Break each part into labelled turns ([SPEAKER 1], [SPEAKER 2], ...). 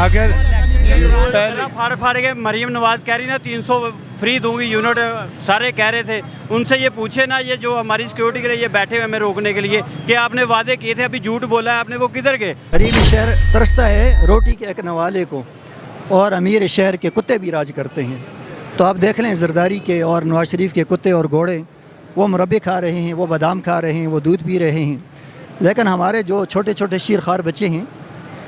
[SPEAKER 1] اگر
[SPEAKER 2] پھاڑ پھاڑ کے مریم نواز کہہ رہی نا 300 فری دوں گی یونٹ، سارے کہہ رہے تھے، ان سے یہ پوچھے نا یہ جو ہماری سیکورٹی کے لیے یہ بیٹھے ہوئے ہمیں روکنے کے لیے کہ آپ نے وعدے کیے تھے، ابھی جھوٹ بولا ہے آپ نے، وہ کدھر گئے؟
[SPEAKER 3] غریب شہر ترستا ہے روٹی کے ایک نوالے کو، اور امیر شہر کے کتے بھی راج کرتے ہیں۔ تو آپ دیکھ لیں زرداری کے اور نواز شریف کے کتے اور گھوڑے، وہ مربے کھا رہے ہیں، وہ بادام کھا رہے ہیں، وہ دودھ پی رہے ہیں، لیکن ہمارے جو چھوٹے چھوٹے شیرخوار بچے ہیں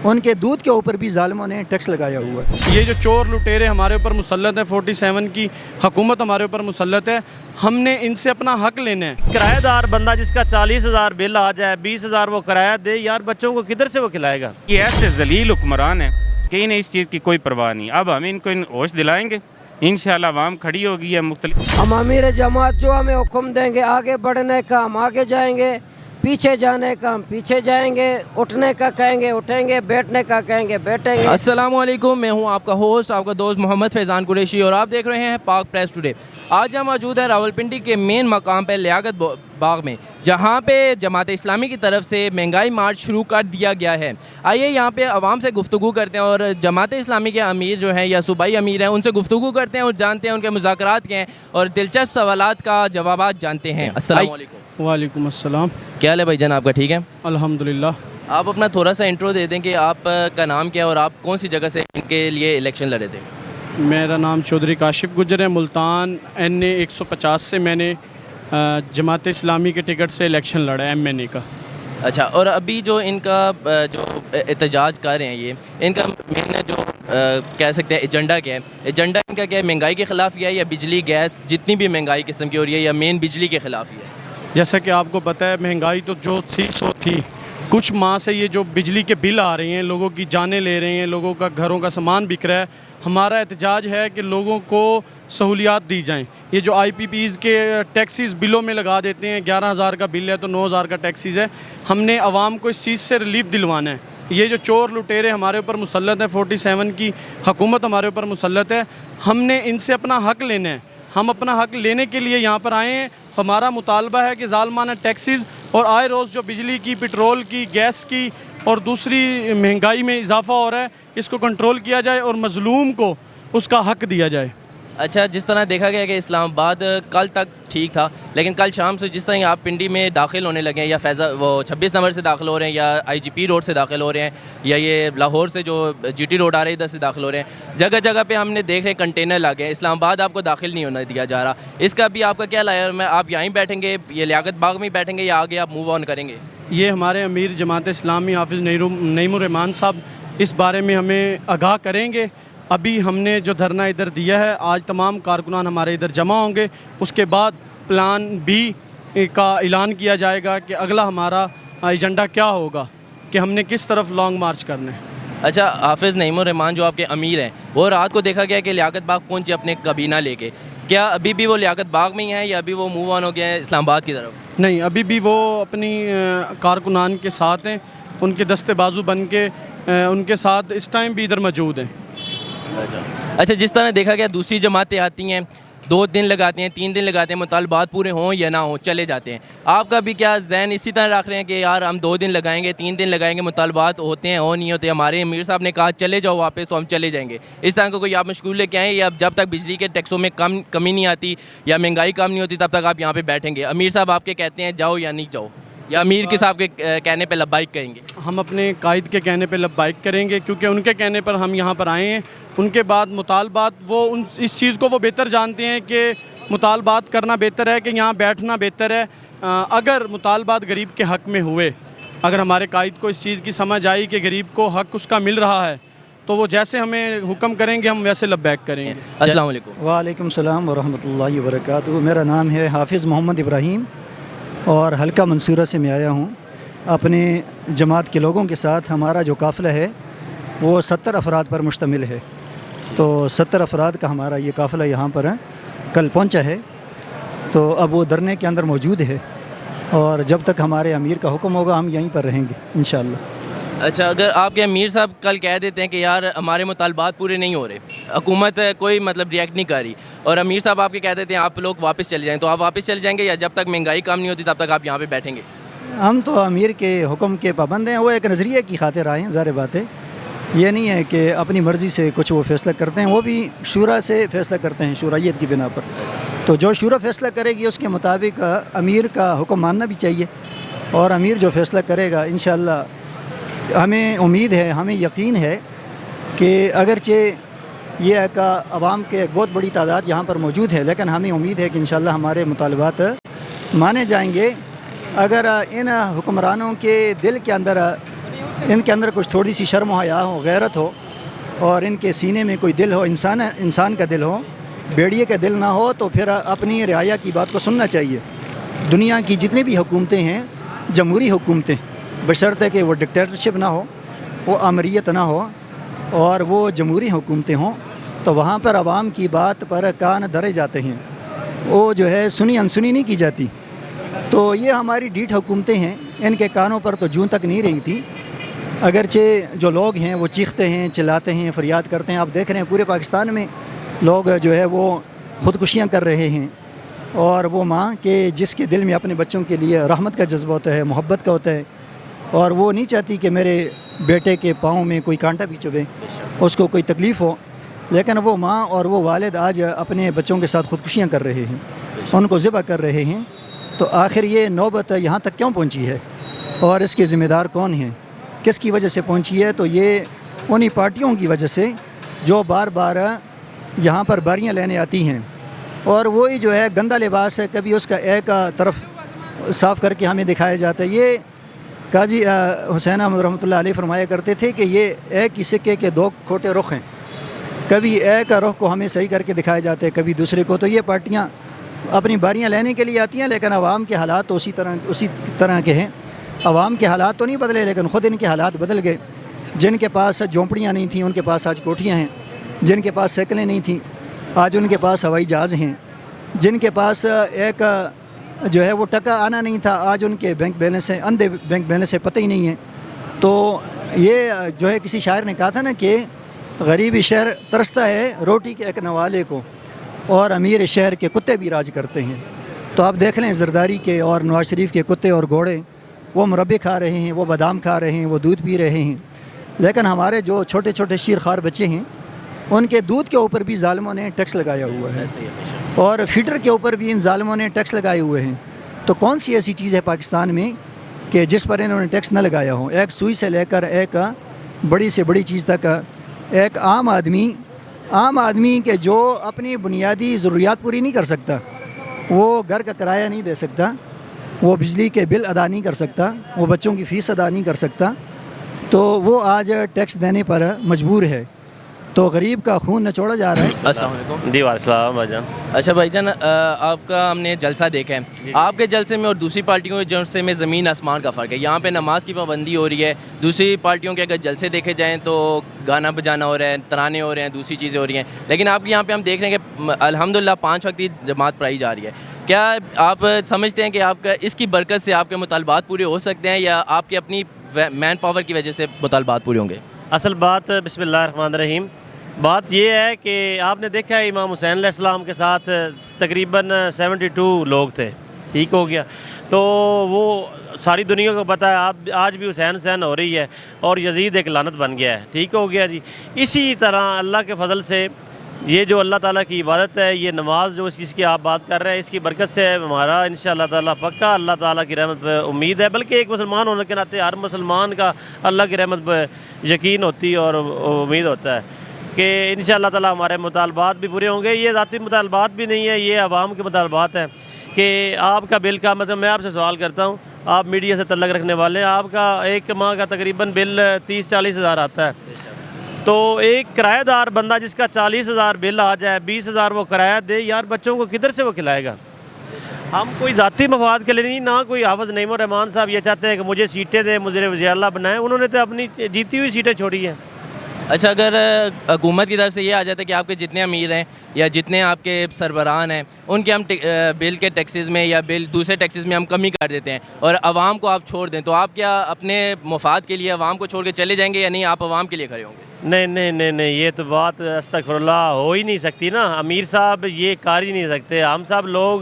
[SPEAKER 3] ان کے دودھ کے اوپر بھی ظالموں نے ٹیکس لگایا ہوا ہے۔
[SPEAKER 1] یہ جو چور لٹیرے ہمارے اوپر مسلط ہیں، 47 کی حکومت ہمارے اوپر مسلط ہے، ہم نے ان سے اپنا حق لینا ہے۔
[SPEAKER 4] کرایہ دار بندہ جس کا 40,000 بل آ جائے، 20,000 وہ کرایہ دے، یار بچوں کو کدھر سے وہ کھلائے گا؟
[SPEAKER 5] یہ ایسے ذلیل حکمران ہیں کہ انہیں اس چیز کی کوئی پرواہ نہیں۔ اب ہم ان کو ہوش دلائیں گے، انشاءاللہ عوام کھڑی ہوگی ہے مختلف۔
[SPEAKER 6] ہم امیر جماعت جو ہمیں حکم دیں گے آگے بڑھنے کا ہم آگے جائیں گے، پیچھے جانے کا ہم پیچھے جائیں گے، اٹھنے کا کہیں گے اٹھیں گے، بیٹھنے کا کہیں گے بیٹھیں گے۔
[SPEAKER 7] السلام علیکم، میں ہوں آپ کا ہوسٹ، آپ کا دوست محمد فیضان قریشی، اور آپ دیکھ رہے ہیں پاک پریس ٹوڈے۔ آج ہم موجود ہیں راولپنڈی کے مین مقام پہ لیاقت باغ میں، جہاں پہ جماعت اسلامی کی طرف سے مہنگائی مارچ شروع کر دیا گیا ہے۔ آئیے یہاں پہ عوام سے گفتگو کرتے ہیں اور جماعت اسلامی کے امیر جو ہیں یا صوبائی امیر ہیں ان سے گفتگو کرتے ہیں اور جانتے ہیں ان کے مذاکرات کیا ہیں اور دلچسپ سوالات کا جوابات جانتے ہیں۔ السلام علیکم۔
[SPEAKER 1] وعلیکم السلام۔
[SPEAKER 7] کیا حال ہے بھائی جان، آپ کا ٹھیک ہے؟
[SPEAKER 1] الحمدللہ۔
[SPEAKER 7] آپ اپنا تھوڑا سا انٹرو دے دیں کہ آپ کا نام کیا ہے اور آپ کون سی جگہ سے ان کے لیے الیکشن لڑے تھے؟
[SPEAKER 1] میرا نام چودھری کاشف گجر ہے، ملتان NA 150 سے میں نے جماعت اسلامی کے ٹکٹ سے الیکشن لڑا ہے MNA کا۔
[SPEAKER 7] اچھا، اور ابھی جو ان کا جو احتجاج کر رہے ہیں، یہ ان کا مین جو کہہ سکتے ہیں ایجنڈا کیا ہے؟ ایجنڈا ان کا کیا ہے؟ مہنگائی کے خلاف ہی ہے یا بجلی گیس جتنی بھی مہنگائی قسم کی ہو رہی ہے، یا مین بجلی کے خلاف ہی ہے؟
[SPEAKER 1] جیسا کہ آپ کو پتہ ہے مہنگائی تو جو تھی سو تھی، کچھ ماہ سے یہ جو بجلی کے بل آ رہے ہیں لوگوں کی جانیں لے رہے ہیں، لوگوں کا گھروں کا سامان بک رہا ہے۔ ہمارا احتجاج ہے کہ لوگوں کو سہولیات دی جائیں۔ یہ جو IPPs کے ٹیکسیز بلوں میں لگا دیتے ہیں، 11,000 کا بل ہے تو 9,000 کا ٹیکسیز ہے، ہم نے عوام کو اس چیز سے ریلیف دلوانا ہے۔ یہ جو چور لٹیرے ہمارے اوپر مسلط ہیں، 47 کی حکومت ہمارے اوپر مسلط ہے، ہم نے ان سے اپنا حق لینا ہے۔ ہم اپنا حق لینے کے لیے یہاں پر آئے ہیں۔ ہمارا مطالبہ ہے کہ ظالمانہ ٹیکسیز اور آئے روز جو بجلی کی، پٹرول کی، گیس کی اور دوسری مہنگائی میں اضافہ ہو رہا ہے، اس کو کنٹرول کیا جائے اور مظلوم کو اس کا حق دیا جائے۔
[SPEAKER 7] اچھا، جس طرح دیکھا گیا کہ اسلام آباد کل تک ٹھیک تھا، لیکن کل شام سے جس طرح آپ پنڈی میں داخل ہونے لگے ہیں، یا 26 نمبر سے داخل ہو رہے ہیں، یا IGP روڈ سے داخل ہو رہے ہیں، یا یہ لاہور سے جو GT روڈ آ رہی ہے ادھر سے داخل ہو رہے ہیں، جگہ جگہ پہ ہم نے دیکھ رہے کنٹینر لگے ہیں۔ اسلام آباد آپ کو داخل نہیں ہونا دیا جا رہا، اس کا بھی آپ کا کیا لایا ہے؟ آپ یہیں بیٹھیں گے، یہ لیاقت باغ میں بیٹھیں گے، یا آگے آپ موو آن کریں گے؟
[SPEAKER 1] یہ ہمارے امیر جماعت اسلامی حافظ نعیم الرحمان صاحب اس بارے میں ہمیں آگاہ کریں گے۔ ابھی ہم نے جو دھرنا ادھر دیا ہے، آج تمام کارکنان ہمارے ادھر جمع ہوں گے، اس کے بعد پلان B کا اعلان کیا جائے گا کہ اگلا ہمارا ایجنڈا کیا ہوگا، کہ ہم نے کس طرف لانگ مارچ کرنا ہے۔
[SPEAKER 7] اچھا، حافظ نعیم الرحمان جو آپ کے امیر ہیں، وہ رات کو دیکھا گیا کہ لیاقت باغ پہنچے اپنے کابینہ لے کے، کیا ابھی بھی وہ لیاقت باغ میں ہی ہیں یا ابھی وہ موو آن ہو گئے ہیں اسلام آباد کی طرف؟
[SPEAKER 1] نہیں، ابھی بھی وہ اپنی کارکنان کے ساتھ ہیں، ان کے دستے بازو بن کے ان کے ساتھ اس ٹائم بھی ادھر موجود ہیں۔
[SPEAKER 7] اچھا، جس طرح دیکھا گیا دوسری جماعتیں آتی ہیں، 2 دن لگاتے ہیں، 3 دن لگاتے ہیں، مطالبات پورے ہوں یا نہ ہوں چلے جاتے ہیں۔ آپ کا بھی کیا ذہن اسی طرح رکھ رہے ہیں کہ یار ہم 2 دن لگائیں گے، 3 دن لگائیں گے، مطالبات ہوتے ہیں ہو نہیں ہوتے؟ ہمارے امیر صاحب نے کہا چلے جاؤ واپس، تو ہم چلے جائیں گے۔ اس طرح کا کوئی آپ مشغول لے کے آئیں، یا جب تک بجلی کے ٹیکسوں میں کمی نہیں آتی یا مہنگائی کم نہیں ہوتی تب تک آپ یہاں پہ بیٹھیں گے؟ امیر صاحب آپ کے کہتے ہیں جاؤ یا نہیں جاؤ، یا امیر کے صاحب کے کہنے پہ لبیک کہیں گے؟
[SPEAKER 1] ہم اپنے قائد کے کہنے پہ لبیک کریں گے، کیونکہ ان کے کہنے پر ہم یہاں پر آئے ہیں۔ ان کے بعد مطالبات، وہ اس چیز کو وہ بہتر جانتے ہیں کہ مطالبات کرنا بہتر ہے کہ یہاں بیٹھنا بہتر ہے۔ اگر مطالبات غریب کے حق میں ہوئے، اگر ہمارے قائد کو اس چیز کی سمجھ آئی کہ غریب کو حق اس کا مل رہا ہے، تو وہ جیسے ہمیں حکم کریں گے ہم ویسے لبیک کریں گے۔
[SPEAKER 7] السلام علیکم۔
[SPEAKER 3] وعلیکم السلام ورحمۃ اللہ وبرکاتہ۔ میرا نام ہے حافظ محمد ابراہیم اور حلقہ منصورہ سے میں آیا ہوں اپنے جماعت کے لوگوں کے ساتھ۔ ہمارا جو قافلہ ہے وہ 70 افراد پر مشتمل ہے، تو 70 افراد کا ہمارا یہ قافلہ یہاں پر ہے، کل پہنچا ہے، تو اب وہ دھرنے کے اندر موجود ہے، اور جب تک ہمارے امیر کا حکم ہوگا ہم یہیں پر رہیں گے انشاءاللہ۔
[SPEAKER 7] اچھا، اگر آپ کے امیر صاحب کل کہہ دیتے ہیں کہ یار ہمارے مطالبات پورے نہیں ہو رہے، حکومت کوئی ریئیکٹ نہیں کر رہی، اور امیر صاحب آپ کے کہہ دیتے ہیں آپ لوگ واپس چلے جائیں، تو آپ واپس چلے جائیں گے یا جب تک مہنگائی کم نہیں ہوتی تب تک آپ یہاں پہ بیٹھیں گے؟
[SPEAKER 3] ہم تو امیر کے حکم کے پابند ہیں، وہ ایک نظریے کی خاطر آئے ہیں، ظاہر بات ہے، یہ نہیں ہے کہ اپنی مرضی سے کچھ وہ فیصلہ کرتے ہیں، وہ بھی شورا سے فیصلہ کرتے ہیں، شورائیت کی بنا پر. تو جو شورا فیصلہ کرے گی اس کے مطابق امیر کا حکم ماننا بھی چاہیے، اور امیر جو فیصلہ کرے گا انشاءاللہ ہمیں امید ہے، ہمیں یقین ہے کہ اگرچہ یہ ایک عوام کے ایک بہت بڑی تعداد یہاں پر موجود ہے، لیکن ہمیں امید ہے کہ انشاءاللہ ہمارے مطالبات مانے جائیں گے. اگر ان حکمرانوں کے دل کے اندر ان کے اندر کچھ تھوڑی سی شرم و حیا ہو، غیرت ہو، اور ان کے سینے میں کوئی دل ہو، انسان کا دل ہو، بیڑیے کا دل نہ ہو، تو پھر اپنی رعایا کی بات کو سننا چاہیے. دنیا کی جتنی بھی حکومتیں ہیں جمہوری حکومتیں، بشرطے کہ وہ ڈکٹیٹرشپ نہ ہو، وہ آمریت نہ ہو، اور وہ جمہوری حکومتیں ہوں، تو وہاں پر عوام کی بات پر کان دھرے جاتے ہیں، وہ جو ہے سنی انسنی نہیں کی جاتی. تو یہ ہماری ڈھیٹ حکومتیں ہیں، ان کے کانوں پر تو جون تک نہیں رہی تھی. اگرچہ جو لوگ ہیں وہ چیختے ہیں، چلاتے ہیں، فریاد کرتے ہیں. آپ دیکھ رہے ہیں پورے پاکستان میں لوگ جو ہے وہ خودکشیاں کر رہے ہیں، اور وہ ماں کہ جس کے دل میں اپنے بچوں کے لیے رحمت کا جذبہ ہوتا ہے، محبت کا ہوتا ہے، اور وہ نہیں چاہتی کہ میرے بیٹے کے پاؤں میں کوئی کانٹا بھی چبھے، اس کو کوئی تکلیف ہو، لیکن وہ ماں اور وہ والد آج اپنے بچوں کے ساتھ خودکشیاں کر رہے ہیں، ان کو ذبح کر رہے ہیں. تو آخر یہ نوبت یہاں تک کیوں پہنچی ہے، اور اس کے ذمہ دار کون ہیں، کس کی وجہ سے پہنچی ہے؟ تو یہ انہی پارٹیوں کی وجہ سے جو بار بار یہاں پر باریاں لینے آتی ہیں، اور وہی جو ہے گندا لباس ہے، کبھی اس کا ایک طرف صاف کر کے ہمیں دکھایا جاتا ہے. یہ قاضی حسین احمد رحمۃ اللہ علیہ فرمایا کرتے تھے کہ یہ ایک ہی سکے کے دو کھوٹے رخ ہیں، کبھی ایک رخ کو ہمیں صحیح کر کے دکھایا جاتا ہے، کبھی دوسرے کو. تو یہ پارٹیاں اپنی باریاں لینے کے لیے آتی ہیں، لیکن عوام کے حالات تو اسی طرح کے ہیں. عوام کے حالات تو نہیں بدلے، لیکن خود ان کے حالات بدل گئے. جن کے پاس جھونپڑیاں نہیں تھیں ان کے پاس آج کوٹھیاں ہیں، جن کے پاس سائیکلیں نہیں تھیں آج ان کے پاس ہوائی جہاز ہیں، جن کے پاس ایک جو ہے وہ ٹکا آنا نہیں تھا آج ان کے بینک بیلنس ہیں، اندھے بینک بیلنس ہے، پتہ ہی نہیں ہے. تو یہ جو ہے کسی شاعر نے کہا تھا نا کہ غریب شہر ترستا ہے روٹی کے ایک نوالے کو، اور امیر شہر کے کتے بھی راج کرتے ہیں. تو آپ دیکھ لیں زرداری کے اور نواز شریف کے کتے اور گھوڑے، وہ مربے کھا رہے ہیں، وہ بادام کھا رہے ہیں، وہ دودھ پی رہے ہیں، لیکن ہمارے جو چھوٹے چھوٹے شیرخوار بچے ہیں ان کے دودھ کے اوپر بھی ظالموں نے ٹیکس لگایا ہوا ہے، اور فیڈر کے اوپر بھی ان ظالموں نے ٹیکس لگائے ہوئے ہیں. تو کون سی ایسی چیز ہے پاکستان میں کہ جس پر انہوں نے ٹیکس نہ لگایا ہو؟ ایک سوئی سے لے کر ایک بڑی سے بڑی چیز تک ایک عام آدمی کہ جو اپنی بنیادی ضروریات پوری نہیں کر سکتا، وہ گھر کا کرایہ نہیں دے سکتا، وہ بجلی کے بل ادا نہیں کر سکتا، وہ بچوں کی فیس ادا نہیں کر سکتا، تو وہ آج ٹیکس دینے پر مجبور ہے. تو غریب کا خون نچوڑا جا رہا ہے.
[SPEAKER 4] السلام علیکم. جی وعلیکم السلام بھائی جان.
[SPEAKER 7] اچھا بھائی جان، آپ کا ہم نے جلسہ دیکھا ہے، آپ کے جلسے میں اور دوسری پارٹیوں کے جلسے میں زمین آسمان کا فرق ہے. یہاں پہ نماز کی پابندی ہو رہی ہے، دوسری پارٹیوں کے اگر جلسے دیکھے جائیں تو گانا بجانا ہو رہا ہے، ترانے ہو رہے ہیں، دوسری چیزیں ہو رہی ہیں. لیکن آپ یہاں پہ ہم دیکھ رہے ہیں کہ الحمدللہ 5 وقت کی جماعت پڑھائی جا رہی ہے. کیا آپ سمجھتے ہیں کہ آپ کا اس کی برکت سے آپ کے مطالبات پورے ہو سکتے ہیں، یا آپ کی اپنی مین پاور کی وجہ سے مطالبات پورے ہوں گے؟
[SPEAKER 4] اصل بات بسم اللہ الرحمن الرحیم، بات یہ ہے کہ آپ نے دیکھا ہے امام حسین علیہ السلام کے ساتھ تقریباً 72 لوگ تھے، ٹھیک ہو گیا. تو وہ ساری دنیا کو پتہ ہے آج بھی حسین ہو رہی ہے، اور یزید ایک لعنت بن گیا ہے، ٹھیک ہو گیا جی. اسی طرح اللہ کے فضل سے یہ جو اللہ تعالیٰ کی عبادت ہے، یہ نماز جو اس کی آپ بات کر رہے ہیں، اس کی برکت سے ہمارا انشاءاللہ تعالیٰ پکا اللہ تعالیٰ کی رحمت پہ امید ہے. بلکہ ایک مسلمان ہونے کے ناطے ہر مسلمان کا اللہ کی رحمت پہ یقین ہوتی اور امید ہوتا ہے کہ انشاءاللہ تعالیٰ ہمارے مطالبات بھی پورے ہوں گے. یہ ذاتی مطالبات بھی نہیں ہیں، یہ عوام کے مطالبات ہیں کہ آپ کا بل کا مطلب، میں آپ سے سوال کرتا ہوں، آپ میڈیا سے تعلق رکھنے والے ہیں، آپ کا ایک ماہ کا تقریباً بل 30-40 ہزار آتا ہے. تو ایک کرایہ دار بندہ جس کا 40 ہزار بل آ جائے، 20 ہزار وہ کرایہ دے، یار بچوں کو کدھر سے وہ کھلائے گا؟ ہم کوئی ذاتی مفاد کے لیے نہیں، نہ کوئی حافظ نعیم الرحمان صاحب یہ چاہتے ہیں کہ مجھے سیٹیں دیں، مجھے وزیر اللہ بنائیں. انہوں نے تو اپنی جیتی ہوئی سیٹیں چھوڑی ہیں.
[SPEAKER 7] اچھا، اگر حکومت کی طرف سے یہ آ جاتا ہے کہ آپ کے جتنے امیر ہیں یا جتنے آپ کے سربراہان ہیں ان کے ہم بل کے ٹیکسز میں یا بل دوسرے ٹیکسز میں ہم کمی کر دیتے ہیں اور عوام کو آپ چھوڑ دیں، تو آپ کیا اپنے مفاد کے لیے عوام کو چھوڑ کے چلے جائیں گے، یا نہیں آپ عوام کے لیے کھڑے ہوں گے؟
[SPEAKER 4] نہیں، یہ تو بات استغفر اللہ ہو ہی نہیں سکتی نا. امیر صاحب یہ کر ہی نہیں سکتے. ہم سب لوگ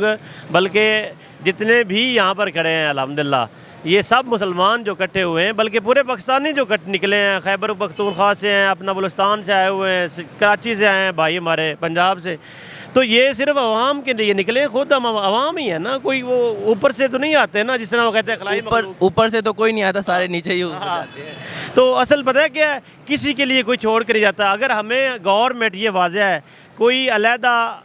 [SPEAKER 4] بلکہ جتنے بھی یہاں پر کھڑے ہیں الحمدللہ یہ سب مسلمان جو اکٹھے ہوئے ہیں، بلکہ پورے پاکستانی جو نکلے ہیں، خیبر پختونخوا سے ہیں، اپنا بلوچستان سے آئے ہوئے ہیں، کراچی سے آئے ہیں بھائی ہمارے، پنجاب سے، تو یہ صرف عوام کے لیے نکلے، خود ہم عوام ہی ہیں نا، کوئی وہ اوپر سے تو نہیں آتے نا، جس طرح وہ کہتے ہیں خلائی مخلوق۔
[SPEAKER 7] اوپر سے تو کوئی نہیں آتا، سارے نیچے ہی جاتے ہیں۔
[SPEAKER 4] تو اصل پتہ ہے کیا ہے، کسی کے لیے کوئی چھوڑ کر نہیں جاتا۔ اگر ہمیں گورنمنٹ یہ واضح ہے کوئی علیحدہ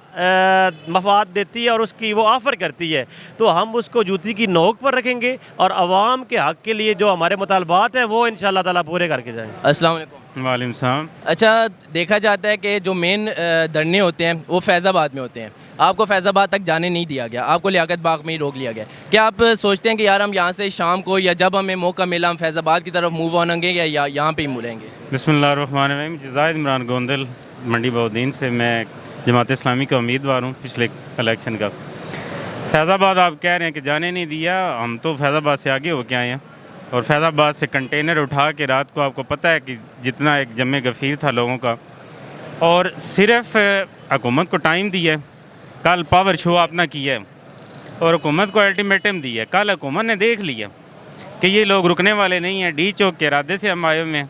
[SPEAKER 4] مفاد دیتی ہے اور اس کی وہ آفر کرتی ہے، تو ہم اس کو جوتی کی نوک پر رکھیں گے اور عوام کے حق کے لیے جو ہمارے مطالبات ہیں وہ انشاءاللہ تعالیٰ پورے کر کے جائیں گے۔
[SPEAKER 7] السلام علیکم۔
[SPEAKER 5] وعلیکم السلام۔
[SPEAKER 7] اچھا، دیکھا جاتا ہے کہ جو مین دھرنے ہوتے ہیں وہ فیض آباد میں ہوتے ہیں، آپ کو فیض آباد تک جانے نہیں دیا گیا، آپ کو لیاقت باغ میں ہی روک لیا گیا۔ کیا آپ سوچتے ہیں کہ یار ہم یہاں سے شام کو یا جب ہمیں موقع ملا ہم فیض آباد کی طرف موو آن ہوں گے یا یہاں پہ ہی مڑیں گے؟
[SPEAKER 5] بسم اللہ الرحمن الرحیم۔ زاہد عمران گوندل، منڈی بہودین سے، میں جماعت اسلامی کا امیدوار ہوں پچھلے الیکشن کا۔ فیض آباد آپ کہہ رہے ہیں کہ جانے نہیں دیا، ہم تو فیض آباد سے آگے ہو کے آئے ہیں، اور فیض آباد سے کنٹینر اٹھا کے رات کو، آپ کو پتہ ہے کہ جتنا ایک جمع غفیر تھا لوگوں کا، اور صرف حکومت کو ٹائم دیا ہے، کل پاور شو آپ نے کیا ہے اور حکومت کو الٹیمیٹم دیا ہے۔ کل حکومت نے دیکھ لیا کہ یہ لوگ رکنے والے نہیں ہیں، ڈی چوک کے ارادے سے ہم آئے ہوئے ہیں۔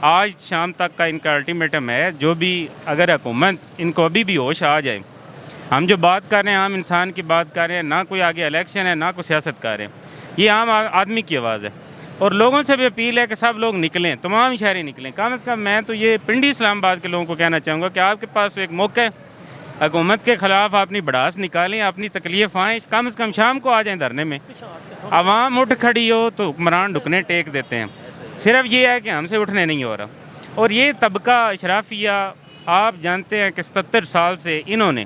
[SPEAKER 5] آج شام تک کا ان کا الٹیمیٹم ہے، جو بھی اگر حکومت ان کو ابھی بھی ہوش آ جائے، ہم جو بات کر رہے ہیں عام انسان کی بات کر رہے ہیں، نہ کوئی آگے الیکشن ہے نہ کوئی سیاست کر رہے ہیں، یہ عام آدمی کی آواز ہے، اور لوگوں سے بھی اپیل ہے کہ سب لوگ نکلیں، تمام شہری نکلیں۔ کم از کم میں تو یہ پنڈی اسلام آباد کے لوگوں کو کہنا چاہوں گا کہ آپ کے پاس ایک موقع ہے، حکومت کے خلاف اپنی بڑاس نکالیں، اپنی تکلیف آئیں، کم از کم شام کو آ جائیں دھرنے میں۔ عوام اٹھ کھڑی ہو تو حکمران ڈھکنے ٹیک دیتے ہیں، صرف یہ ہے کہ ہم سے اٹھنے نہیں ہو رہا۔ اور یہ طبقہ اشرافیہ، آپ جانتے ہیں کہ 77 سال سے انہوں نے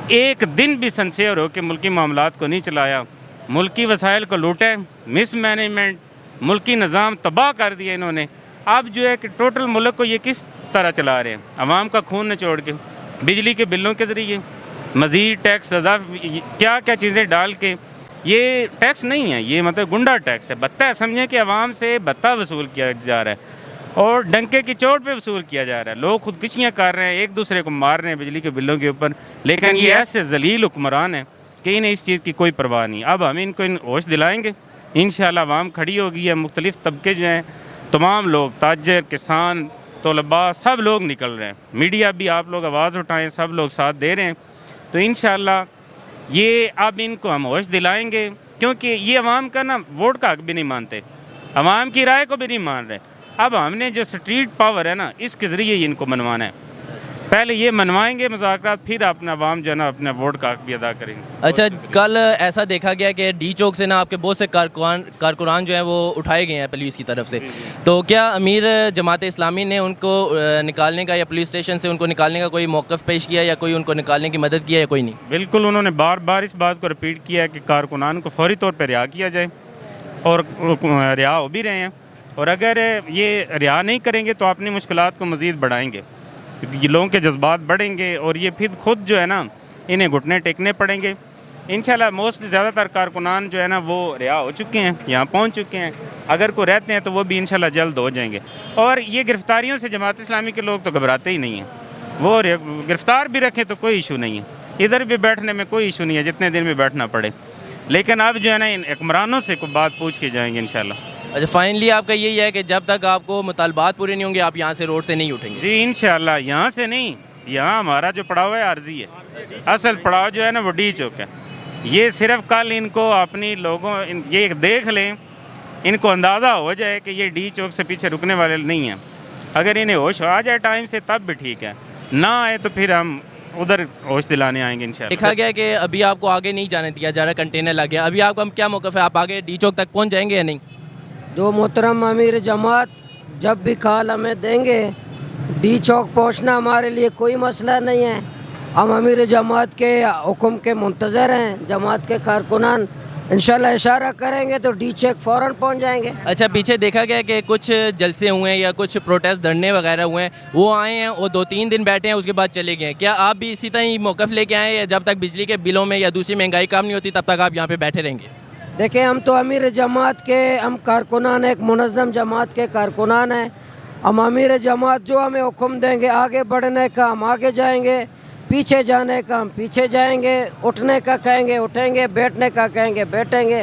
[SPEAKER 5] ایک دن بھی سنسیئر ہو کے ملکی معاملات کو نہیں چلایا، ملکی وسائل کو لوٹے، مس مینجمنٹ، ملکی نظام تباہ کر دیا انہوں نے۔ اب جو ہے کہ ٹوٹل ملک کو یہ کس طرح چلا رہے ہیں، عوام کا خون نچوڑ کے، بجلی کے بلوں کے ذریعے، مزید ٹیکس کیا کیا چیزیں ڈال کے۔ یہ ٹیکس نہیں ہے، یہ مطلب گنڈا ٹیکس ہے، بتہ ہے، سمجھیں کہ عوام سے بتہ وصول کیا جا رہا ہے اور ڈنکے کی چوٹ پہ وصول کیا جا رہا ہے۔ لوگ خودکشیاں کر رہے ہیں، ایک دوسرے کو مار رہے ہیں بجلی کے بلوں کے اوپر، لیکن یہ ایسے ذلیل حکمران ہیں کہ انہیں اس چیز کی کوئی پرواہ نہیں۔ اب ہم ان کو ہوش دلائیں گے، انشاءاللہ عوام کھڑی ہوگی ہے، مختلف طبقے جو ہیں، تمام لوگ، تاجر، کسان، طلباء، سب لوگ نکل رہے ہیں، میڈیا بھی آپ لوگ آواز اٹھائیں، سب لوگ ساتھ دے رہے ہیں۔ تو انشاءاللہ یہ اب ان کو ہم ہوش دلائیں گے، کیونکہ یہ عوام کا نا ووٹ کا حق بھی نہیں مانتے، عوام کی رائے کو بھی نہیں مان رہے۔ اب ہم نے جو سٹریٹ پاور ہے نا، اس کے ذریعے ہی ان کو منوانا ہے، پہلے یہ منوائیں گے مذاکرات، پھر اپنا عوام جو ہے نا اپنا ووٹ کا حق بھی ادا کریں گے۔
[SPEAKER 7] اچھا، کل ایسا دیکھا گیا کہ ڈی چوک سے نا آپ کے بہت سے کارکنان جو ہیں وہ اٹھائے گئے ہیں پولیس کی طرف سے، تو کیا امیر جماعت اسلامی نے ان کو نکالنے کا یا پولیس اسٹیشن سے ان کو نکالنے کا کوئی موقف پیش کیا یا کوئی ان کو نکالنے کی مدد کیا یا کوئی نہیں؟
[SPEAKER 5] بالکل، انہوں نے بار بار اس بات کو رپیٹ کیا ہے کہ کارکنان کو فوری طور پہ رہا کیا جائے، اور رہا ہو بھی رہے ہیں، اور اگر یہ رہا نہیں کریں گے تو اپنی مشکلات کو مزید بڑھائیں گے، کیونکہ یہ لوگوں کے جذبات بڑھیں گے اور یہ پھر خود جو ہے نا انہیں گھٹنے ٹیکنے پڑیں گے۔ انشاءاللہ موسٹلی زیادہ تر کارکنان جو ہے نا وہ رہا ہو چکے ہیں، یہاں پہنچ چکے ہیں، اگر کوئی رہتے ہیں تو وہ بھی انشاءاللہ جلد ہو جائیں گے۔ اور یہ گرفتاریوں سے جماعت اسلامی کے لوگ تو گھبراتے ہی نہیں ہیں، وہ گرفتار بھی رکھیں تو کوئی ایشو نہیں ہے، ادھر بھی بیٹھنے میں کوئی ایشو نہیں ہے، جتنے دن میں بیٹھنا پڑے، لیکن اب جو ہے نا ان حکمرانوں سے کوئی بات پوچھ کے جائیں گے انشاءاللہ۔
[SPEAKER 7] اچھا، فائنلی آپ کا یہی ہے کہ جب تک آپ کو مطالبات پورے نہیں ہوں گے آپ یہاں سے روڈ سے نہیں اٹھیں گے؟
[SPEAKER 5] جی انشاءاللہ، یہاں سے نہیں، یہاں ہمارا جو پڑاؤ ہے عارضی ہے، اصل پڑاؤ جو ہے نا وہ ڈی چوک ہے۔ یہ صرف کل ان کو اپنی لوگوں یہ دیکھ لیں، ان کو اندازہ ہو جائے کہ یہ ڈی چوک سے پیچھے رکنے والے نہیں ہیں، اگر انہیں ہوش آ جائے ٹائم سے تب بھی ٹھیک ہے، نہ آئے تو پھر ہم ادھر ہوش دلانے آئیں گے انشاءاللہ۔
[SPEAKER 7] دیکھا گیا کہ ابھی آپ کو آگے نہیں جانے دیا جا رہا، کنٹینر لگ گیا، ابھی آپ کا کیا موقف ہے، آپ آگے ڈی چوک تک پہنچ جائیں گے یا نہیں؟
[SPEAKER 6] جو محترم امیر جماعت جب بھی کال ہمیں دیں گے، ڈی چوک پہنچنا ہمارے لیے کوئی مسئلہ نہیں ہے، ہم امیر جماعت کے حکم کے منتظر ہیں، جماعت کے کارکنان انشاءاللہ اشارہ کریں گے تو ڈی چوک فوراً پہنچ جائیں گے۔
[SPEAKER 7] اچھا، پیچھے دیکھا گیا کہ کچھ جلسے ہوئے ہیں یا کچھ پروٹیسٹ دھرنے وغیرہ ہوئے ہیں، وہ آئے ہیں، وہ 2-3 دن بیٹھے ہیں، اس کے بعد چلے گئے ہیں، کیا آپ بھی اسی طرح موقف لے کے آئے ہیں، جب تک بجلی کے بلوں میں یا دوسری مہنگائی کم نہیں ہوتی تب تک آپ یہاں پہ بیٹھے رہیں گے؟
[SPEAKER 6] دیکھیں، ہم تو امیر جماعت کے ہم کارکنان ہیں، ایک منظم جماعت کے کارکنان ہیں، ہم امیر جماعت جو ہمیں حکم دیں گے آگے بڑھنے کا ہم آگے جائیں گے، پیچھے جانے کا ہم پیچھے جائیں گے، اٹھنے کا کہیں گے اٹھیں گے، بیٹھنے کا کہیں گے بیٹھیں گے،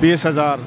[SPEAKER 1] 20,000।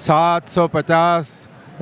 [SPEAKER 8] 750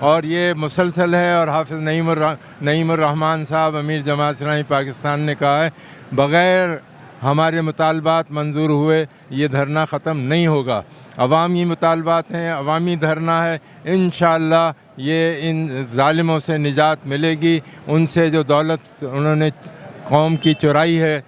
[SPEAKER 8] اور یہ مسلسل ہے، اور حافظ نعیم الرحمان صاحب امیر جماعت اسلامی پاکستان نے کہا ہے بغیر ہمارے مطالبات منظور ہوئے یہ دھرنا ختم نہیں ہوگا. عوامی مطالبات ہیں، عوامی دھرنا ہے، انشاءاللہ یہ ان ظالموں سے نجات ملے گی. ان سے جو دولت انہوں نے قوم کی چرائی ہے،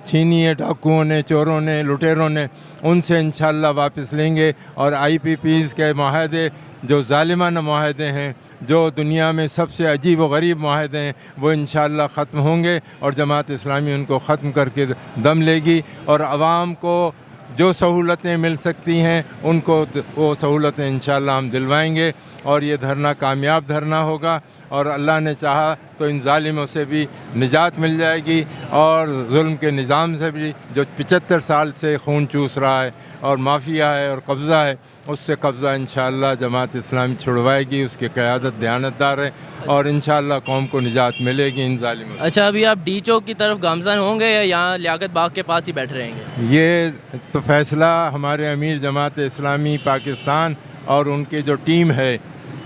[SPEAKER 8] چھینی ہے ڈاکوؤں نے، چوروں نے، لٹیروں نے، ان سے انشاءاللہ واپس لیں گے. اور IPPs کے معاہدے جو ظالمانہ معاہدے ہیں، جو دنیا میں سب سے عجیب و غریب معاہدے ہیں، وہ انشاءاللہ ختم ہوں گے اور جماعت اسلامی ان کو ختم کر کے دم لے گی. اور عوام کو جو سہولتیں مل سکتی ہیں ان کو وہ سہولتیں انشاءاللہ ہم دلوائیں گے. اور یہ دھرنا کامیاب دھرنا ہوگا، اور اللہ نے چاہا تو ان ظالموں سے بھی نجات مل جائے گی، اور ظلم کے نظام سے بھی جو 75 سال سے خون چوس رہا ہے اور مافیا ہے اور قبضہ ہے، اس سے قبضہ انشاءاللہ جماعت اسلامی چھڑوائے گی. اس کی قیادت دیانتدار ہے، اور انشاءاللہ قوم کو نجات ملے گی ان ظالموں سے.
[SPEAKER 7] اچھا، ابھی آپ ڈی چوک کی طرف گامزن ہوں گے یا یہاں لیاقت باغ کے پاس ہی بیٹھ رہیں گے؟
[SPEAKER 8] یہ تو فیصلہ ہمارے امیر جماعت اسلامی پاکستان اور ان کی جو ٹیم ہے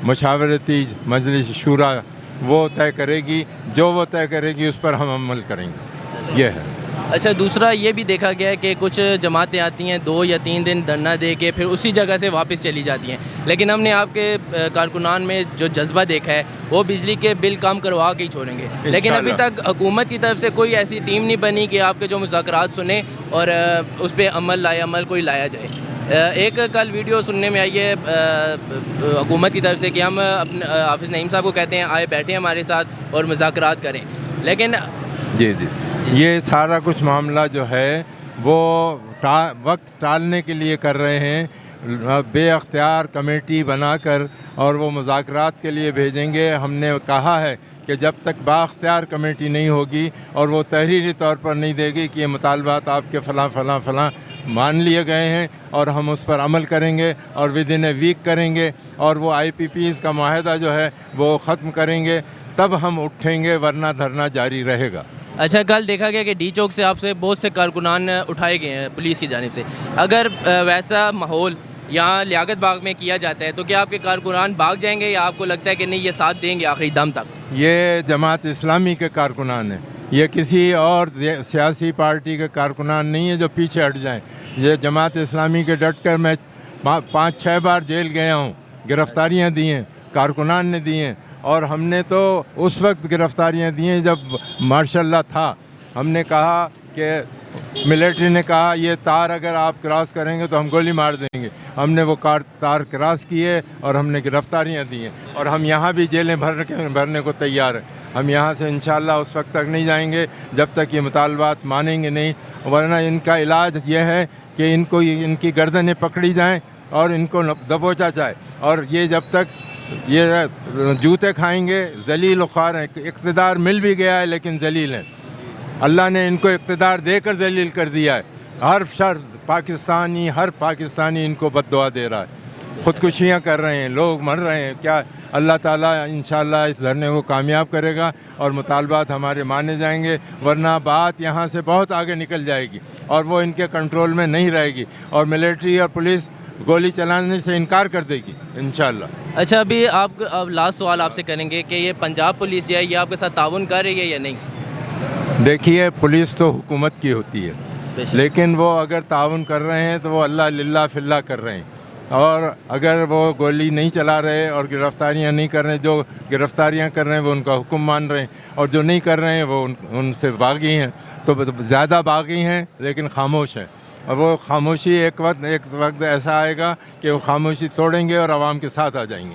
[SPEAKER 8] مشاورتی مجلس شورا وہ طے کرے گی. جو وہ طے کرے گی اس پر ہم عمل کریں گے. یہ ہے.
[SPEAKER 7] اچھا، دوسرا یہ بھی دیکھا گیا ہے کہ کچھ جماعتیں آتی ہیں 2 یا 3 دن دھرنا دے کے پھر اسی جگہ سے واپس چلی جاتی ہیں، لیکن ہم نے آپ کے کارکنان میں جو جذبہ دیکھا ہے وہ بجلی کے بل کام کروا کے ہی چھوڑیں گے. لیکن ابھی تک حکومت کی طرف سے کوئی ایسی ٹیم نہیں بنی کہ آپ کے جو مذاکرات سنیں اور اس پہ عمل کوئی لایا جائے. ایک کل ویڈیو سننے میں آئی ہے حکومت کی طرف سے کہ ہم اپنے حافظ نعیم صاحب کو کہتے ہیں آئے بیٹھیں ہمارے ساتھ اور مذاکرات کریں، لیکن
[SPEAKER 8] جی یہ سارا کچھ معاملہ جو ہے وہ وقت ٹالنے کے لیے کر رہے ہیں. بے اختیار کمیٹی بنا کر اور وہ مذاکرات کے لیے بھیجیں گے. ہم نے کہا ہے کہ جب تک با اختیار کمیٹی نہیں ہوگی اور وہ تحریری طور پر نہیں دے گی کہ یہ مطالبات آپ کے فلاں مان لیے گئے ہیں اور ہم اس پر عمل کریں گے اور ودن اے ویک کریں گے اور وہ IPPs کا معاہدہ جو ہے وہ ختم کریں گے، تب ہم اٹھیں گے، ورنہ دھرنا جاری رہے گا.
[SPEAKER 7] اچھا، کل دیکھا گیا کہ ڈی چوک سے آپ سے بہت سے کارکنان اٹھائے گئے ہیں پولیس کی جانب سے. اگر ویسا ماحول یہاں لیاقت باغ میں کیا جاتا ہے تو کیا آپ کے کارکنان بھاگ جائیں گے، یا آپ کو لگتا ہے کہ نہیں یہ ساتھ دیں گے آخری دم تک؟
[SPEAKER 8] یہ جماعت اسلامی کے کارکنان ہیں، یہ کسی اور سیاسی پارٹی کے کارکنان نہیں ہیں جو پیچھے ہٹ جائیں. یہ جماعت اسلامی کے ڈٹ کر میں 5-6 بار جیل گیا ہوں، گرفتاریاں دی ہیں، کارکنان نے دی ہیں. اور ہم نے تو اس وقت گرفتاریاں دی ہیں جب ماشاء اللہ تھا. ہم نے کہا کہ ملٹری نے کہا یہ تار اگر آپ کراس کریں گے تو ہم گولی مار دیں گے. ہم نے وہ تار کراس کیے اور ہم نے گرفتاریاں دی ہیں، اور ہم یہاں بھی جیلیں بھرنے کو تیار ہیں. ہم یہاں سے انشاءاللہ اس وقت تک نہیں جائیں گے جب تک یہ مطالبات مانیں گے نہیں، ورنہ ان کا علاج یہ ہے کہ ان کی گردنیں پکڑی جائیں اور ان کو دبوچا جائے. اور یہ جب تک یہ جوتے کھائیں گے ذلیل و خوار ہیں. اقتدار مل بھی گیا ہے لیکن ذلیل ہیں. اللہ نے ان کو اقتدار دے کر ذلیل کر دیا ہے. ہر پاکستانی ان کو بد دعا دے رہا ہے. خودکشیاں کر رہے ہیں، لوگ مر رہے ہیں. کیا اللہ تعالیٰ انشاءاللہ اس دھرنے کو کامیاب کرے گا اور مطالبات ہمارے مانے جائیں گے، ورنہ بات یہاں سے بہت آگے نکل جائے گی اور وہ ان کے کنٹرول میں نہیں رہے گی، اور ملٹری اور پولیس گولی چلانے سے انکار کر دے گی انشاءاللہ.
[SPEAKER 7] اچھا، ابھی آپ لاسٹ سوال آپ سے کریں گے کہ یہ پنجاب پولیس جو ہے یہ آپ کے ساتھ تعاون کر رہی ہے یا نہیں؟
[SPEAKER 8] دیکھیے، پولیس تو حکومت کی ہوتی ہے، لیکن وہ اگر تعاون کر رہے ہیں تو وہ اللہ للہ فی اللہ کر رہے ہیں. اور اگر وہ گولی نہیں چلا رہے اور گرفتاریاں نہیں کر رہے، جو گرفتاریاں کر رہے ہیں وہ ان کا حکم مان رہے ہیں، اور جو نہیں کر رہے ہیں وہ ان سے باغی ہیں. تو زیادہ باغی ہیں لیکن خاموش ہیں، اور وہ خاموشی ایک وقت ایسا آئے گا کہ وہ خاموشی توڑیں گے اور عوام کے ساتھ آ جائیں گے.